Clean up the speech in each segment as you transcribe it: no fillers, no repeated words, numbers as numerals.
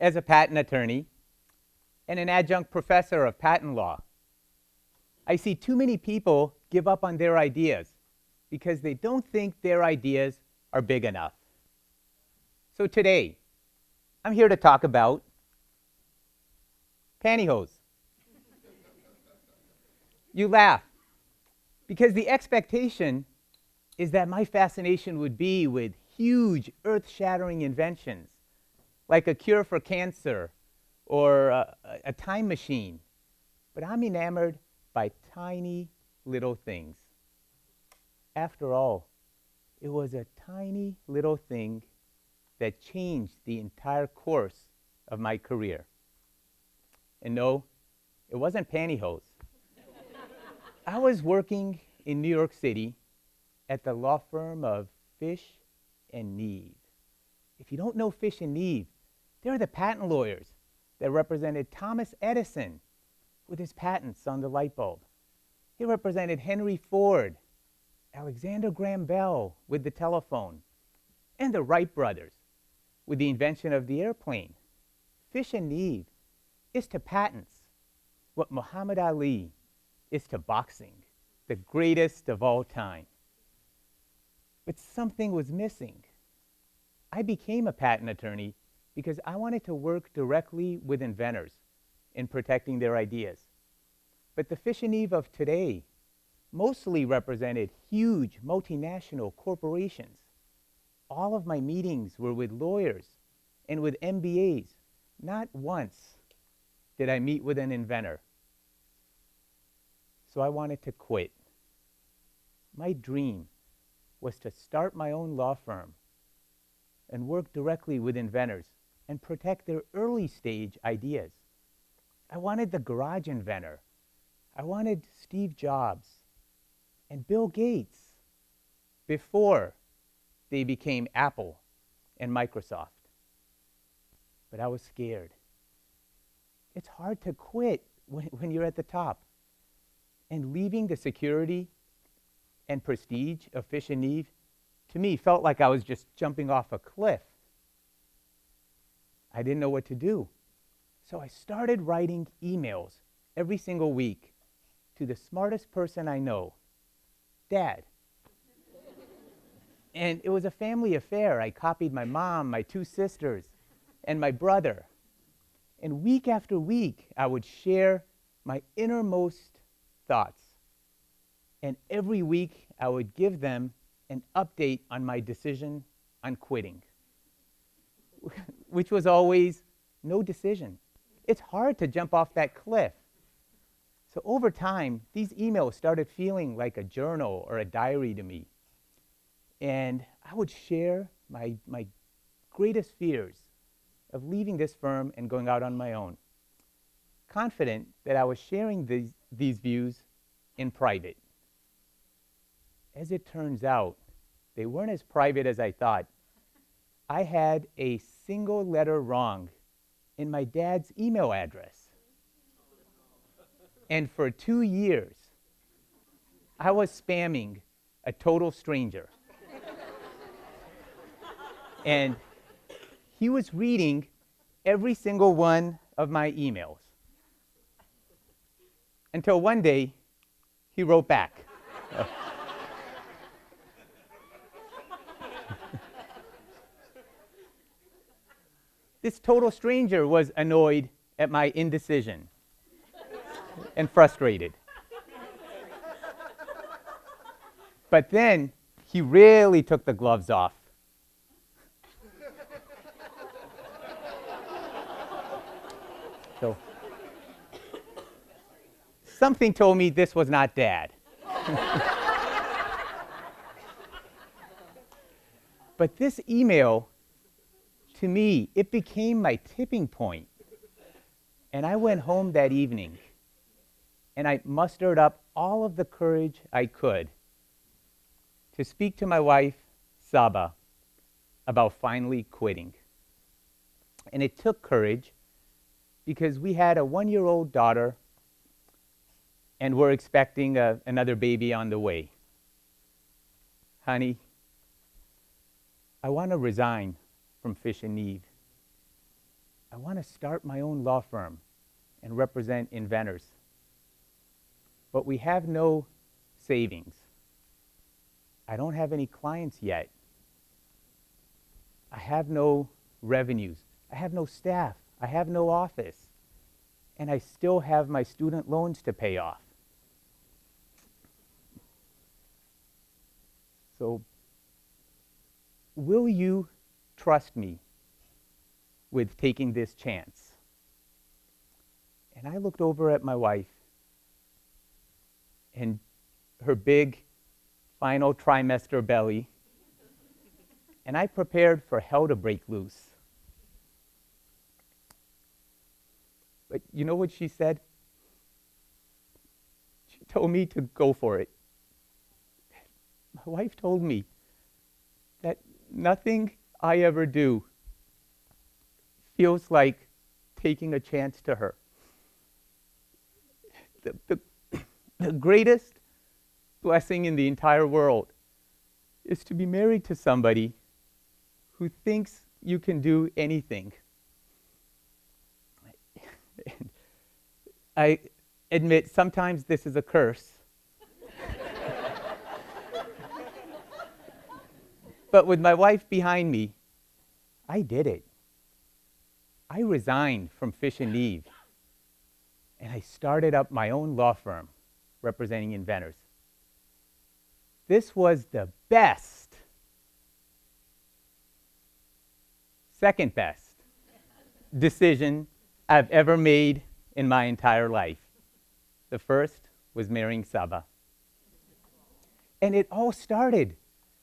as a patent attorney and an adjunct professor of patent law, I see too many people give up on their ideas because they don't think their ideas are big enough. So today, I'm here to talk about pantyhose. You laugh because the expectation is that my fascination would be with huge, earth-shattering inventions, like a cure for cancer or a time machine. But I'm enamored by tiny little things. After all, it was a tiny little thing that changed the entire course of my career. And no, it wasn't pantyhose. I was working in New York City at the law firm of Fish and Neve. If you don't know Fish and Neve, they're the patent lawyers that represented Thomas Edison with his patents on the light bulb. He represented Henry Ford, Alexander Graham Bell with the telephone, and the Wright brothers with the invention of the airplane. Fish and Neve is to patents what Muhammad Ali is to boxing, the greatest of all time. But something was missing. I became a patent attorney because I wanted to work directly with inventors in protecting their ideas. But the Fish and Neve of today mostly represented huge multinational corporations. All of my meetings were with lawyers and with MBAs. Not once did I meet with an inventor. So I wanted to quit. My dream was to start my own law firm and work directly with inventors and protect their early stage ideas. I wanted the garage inventor. I wanted Steve Jobs and Bill Gates before they became Apple and Microsoft. But I was scared. It's hard to quit when you're at the top. And leaving the security and prestige of Fish and Neve, to me, felt like I was just jumping off a cliff. I didn't know what to do. So I started writing emails every single week to the smartest person I know, Dad. And it was a family affair. I copied my mom, my two sisters, and my brother. And week after week, I would share my innermost thoughts. And every week, I would give them an update on my decision on quitting, which was always no decision. It's hard to jump off that cliff. So over time, these emails started feeling like a journal or a diary to me. And I would share my greatest fears of leaving this firm and going out on my own, confident that I was sharing these views in private. As it turns out, they weren't as private as I thought. I had a single letter wrong in my dad's email address. And for 2 years, I was spamming a total stranger. And he was reading every single one of my emails. Until one day, he wrote back. This total stranger was annoyed at my indecision and frustrated. But then he really took the gloves off. So something told me this was not Dad. But this email, to me, it became my tipping point. And I went home that evening, and I mustered up all of the courage I could to speak to my wife, Saba, about finally quitting. And it took courage because we had a 1-year-old daughter, and we're expecting another baby on the way. Honey, I want to resign from Fish and Neve. I want to start my own law firm and represent inventors. But we have no savings. I don't have any clients yet. I have no revenues. I have no staff. I have no office. And I still have my student loans to pay off. So, will you trust me with taking this chance? And I looked over at my wife and her big final trimester belly, and I prepared for hell to break loose. But you know what she said? She told me to go for it. My wife told me that nothing I ever do feels like taking a chance to her. The greatest blessing in the entire world is to be married to somebody who thinks you can do anything. I admit sometimes this is a curse. But with my wife behind me, I did it. I resigned from Fish and Neve, and I started up my own law firm representing inventors. This was the best, second best decision I've ever made in my entire life. The first was marrying Saba. And it all started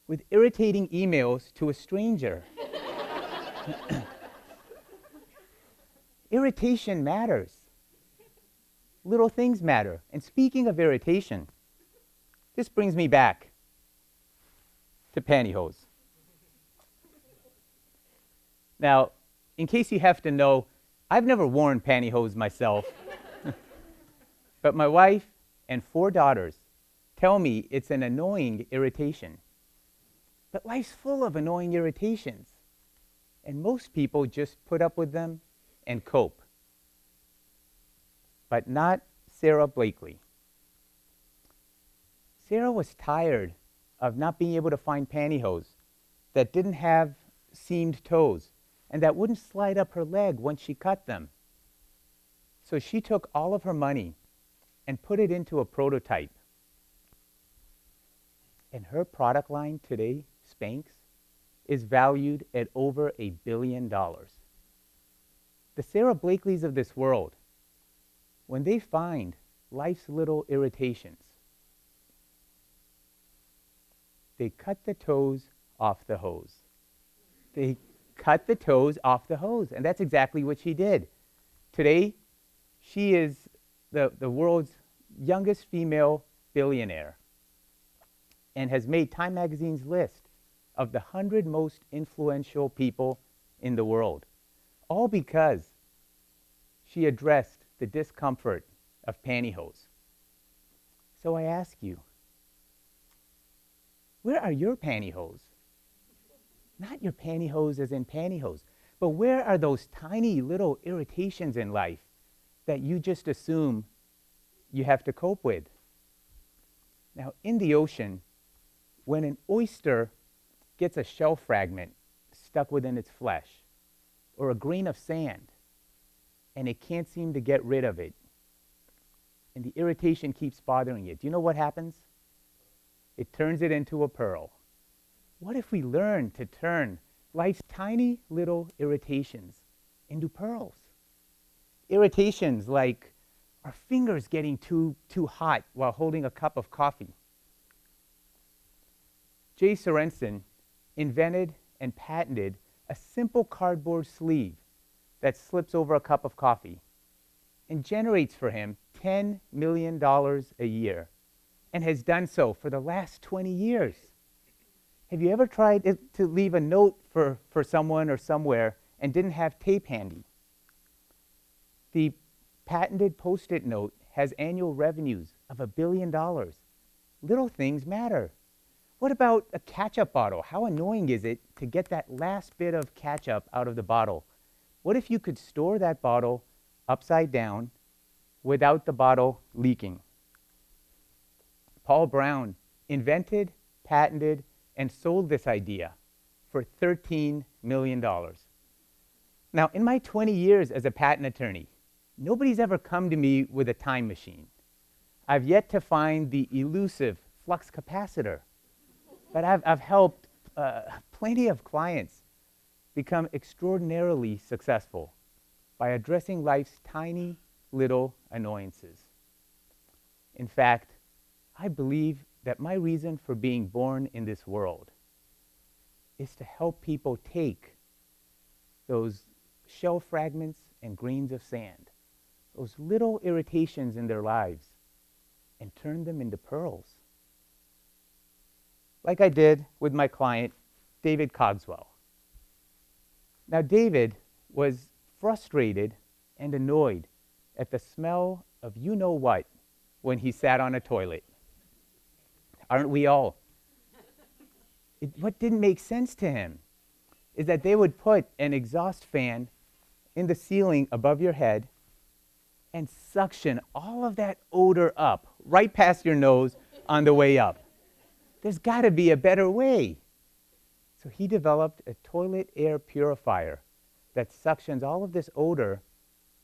with irritating emails to a stranger. Irritation matters. Little things matter. And speaking of irritation, this brings me back to pantyhose. Now, in case you have to know, I've never worn pantyhose myself. But my wife and 4 daughters tell me it's an annoying irritation. But life's full of annoying irritations, and most people just put up with them and cope. But not Sarah Blakely. Sarah was tired of not being able to find pantyhose that didn't have seamed toes and that wouldn't slide up her leg once she cut them. So she took all of her money and put it into a prototype. And her product line today, Spanx, is valued at over $1 billion. The Sarah Blakeleys of this world, when they find life's little irritations, they cut the toes off the hose. They cut the toes off the hose, and that's exactly what she did. Today, she is the world's youngest female billionaire and has made Time Magazine's list of the 100 most influential people in the world, all because she addressed the discomfort of pantyhose. So I ask you, where are your pantyhose? Not your pantyhose as in pantyhose, but where are those tiny little irritations in life that you just assume you have to cope with? Now, in the ocean, when an oyster gets a shell fragment stuck within its flesh, or a grain of sand, and it can't seem to get rid of it, and the irritation keeps bothering it, do you know what happens? It turns it into a pearl. What if we learn to turn life's tiny little irritations into pearls? Irritations like our fingers getting too hot while holding a cup of coffee. Jay Sorensen invented and patented a simple cardboard sleeve that slips over a cup of coffee and generates for him $10 million a year, and has done so for the last 20 years. Have you ever tried to leave a note for someone or somewhere and didn't have tape handy? The patented Post-it note has annual revenues of $1 billion. Little things matter. What about a ketchup bottle? How annoying is it to get that last bit of ketchup out of the bottle? What if you could store that bottle upside down without the bottle leaking? Paul Brown invented, patented, and sold this idea for $13 million. Now, in my 20 years as a patent attorney, nobody's ever come to me with a time machine. I've yet to find the elusive flux capacitor, but I've helped plenty of clients become extraordinarily successful by addressing life's tiny little annoyances. In fact, I believe that my reason for being born in this world is to help people take those shell fragments and grains of sand, those little irritations in their lives, and turn them into pearls. Like I did with my client, David Cogswell. Now, David was frustrated and annoyed at the smell of you-know-what when he sat on a toilet. Aren't we all? What didn't make sense to him is that they would put an exhaust fan in the ceiling above your head and suction all of that odor up right past your nose on the way up. There's got to be a better way. So he developed a toilet air purifier that suctions all of this odor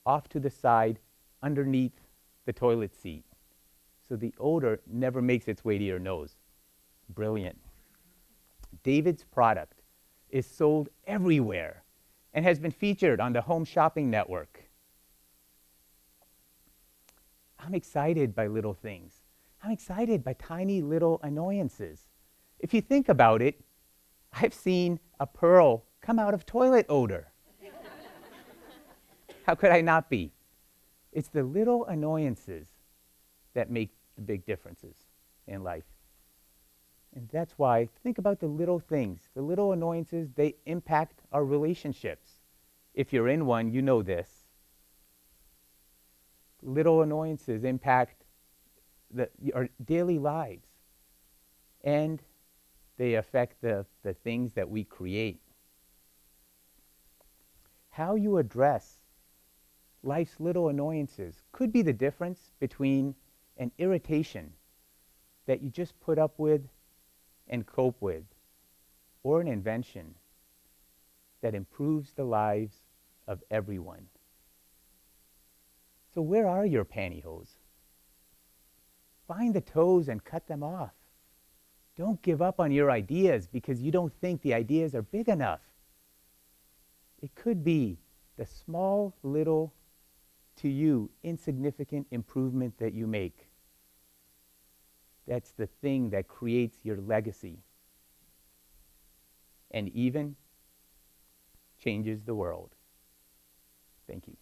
off to the side underneath the toilet seat. So the odor never makes its way to your nose. Brilliant. David's product is sold everywhere and has been featured on the Home Shopping Network. I'm excited by little things. I'm excited by tiny little annoyances. If you think about it, I've seen a pearl come out of toilet odor. How could I not be? It's the little annoyances that make the big differences in life. And that's why, think about the little things. The little annoyances, they impact our relationships. If you're in one, you know this. Little annoyances impact our daily lives. And they affect the things that we create. How you address life's little annoyances could be the difference between an irritation that you just put up with and cope with, or an invention that improves the lives of everyone. So where are your pantyhose? Find the toes and cut them off. Don't give up on your ideas because you don't think the ideas are big enough. It could be the small, little, to you, insignificant improvement that you make. That's the thing that creates your legacy and even changes the world. Thank you.